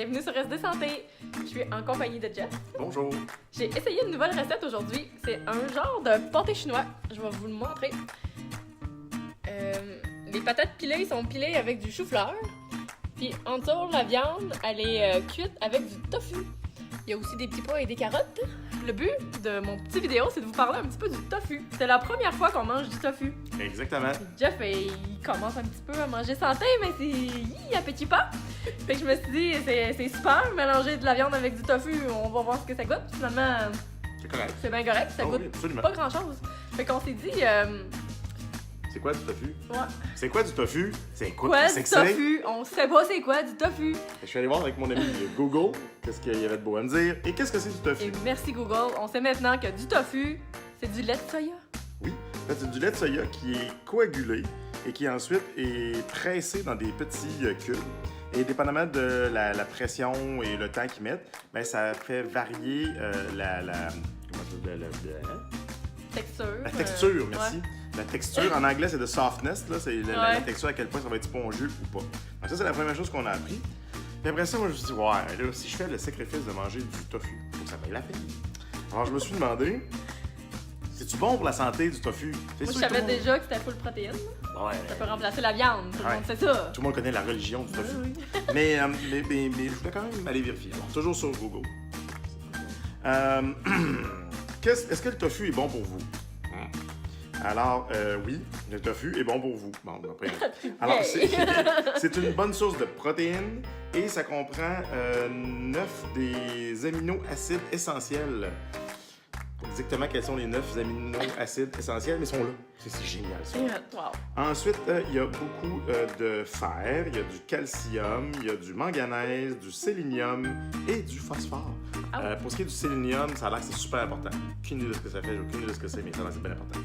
bienvenue sur SD Santé. Je suis en compagnie de Jeff. Bonjour. J'ai essayé une nouvelle recette aujourd'hui. C'est un genre de pâté chinois. Je vais vous le montrer. Les patates pilées sont pilées avec du chou-fleur. Puis en dessous, la viande, elle est cuite avec du tofu. Il y a aussi des petits pois et des carottes. Le but de mon petit vidéo, c'est de vous parler un petit peu du tofu. C'est la première fois qu'on mange du tofu. Exactement. Jeff, il commence un petit peu à manger santé, mais c'est appétit pas. Fait que je me suis dit, c'est super, mélanger de la viande avec du tofu, on va voir ce que ça goûte. Finalement, C'est correct. c'est bien correct, ça Oh goûte oui, absolument. pas grand-chose. Fait qu'on s'est dit, C'est quoi du tofu? ouais, C'est quoi du tofu? C'est quoi? quoi C'est du que c'est? tofu? On sait pas c'est quoi du tofu. Je suis allé voir avec mon ami Google qu'est-ce qu'il y avait de beau à me dire et qu'est-ce que c'est du tofu? Et merci Google, on sait maintenant que du tofu, c'est du lait de soya. Oui, en fait, c'est du lait de soya qui est coagulé et qui ensuite est pressé dans des petits cubes. Et dépendamment de la pression et le temps qu'ils mettent, ben, ça fait varier la texture, merci. Ouais. La texture, en anglais, c'est de softness, là, c'est la Ouais. texture à quel point ça va être spongieux ou pas. Donc ça, c'est la première chose qu'on a appris. Puis après ça, moi, je me suis dit, ouais, là, si je fais le sacrifice de manger du tofu, faut que ça vaille la peine. Alors, je me suis demandé, c'est-tu bon pour la santé du tofu? C'est Moi, je sûr que savais tout le monde- déjà que c'était full protéine. Ouais, Ça peut remplacer la viande, tout le Ouais. monde sait ça. tout le monde connaît la religion du tofu. Oui. Mais je voulais quand même aller vérifier. Alors, toujours sur Google. Est-ce que le tofu est bon pour vous? Alors, oui, le tofu est bon pour vous. Bon, après. Alors, c'est une bonne source de protéines et ça comprend 9 des amino-acides essentiels. Exactement quels sont les 9 amino-acides essentiels, mais ils sont là. C'est génial, ça. Wow. Ensuite, il y a beaucoup de fer, il y a du calcium, il y a du manganèse, du sélénium et du phosphore. Ah oui. Pour ce qui est du sélénium, ça a l'air que c'est super important. Aucune idée de ce que ça fait, j'ai aucune idée de ce que c'est, mais ça a l'air que c'est bien important.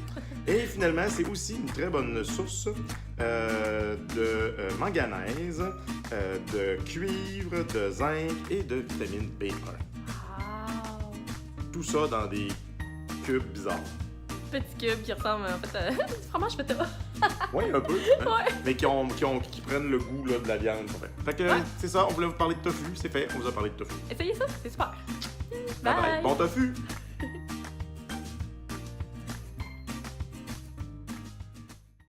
Et finalement, c'est aussi une très bonne source de manganèse, de cuivre, de zinc et de vitamine B1. Wow. Tout ça dans des cubes bizarres. Petit cube qui ressemble en fait à du fromage feta. Oui, un peu. Hein? Ouais. Mais qui prennent le goût là, de la viande. Fait que Ouais. c'est ça, on voulait vous parler de tofu, c'est fait, on vous a parlé de tofu. Essayez ça, c'est super. Bye bye. Bon tofu!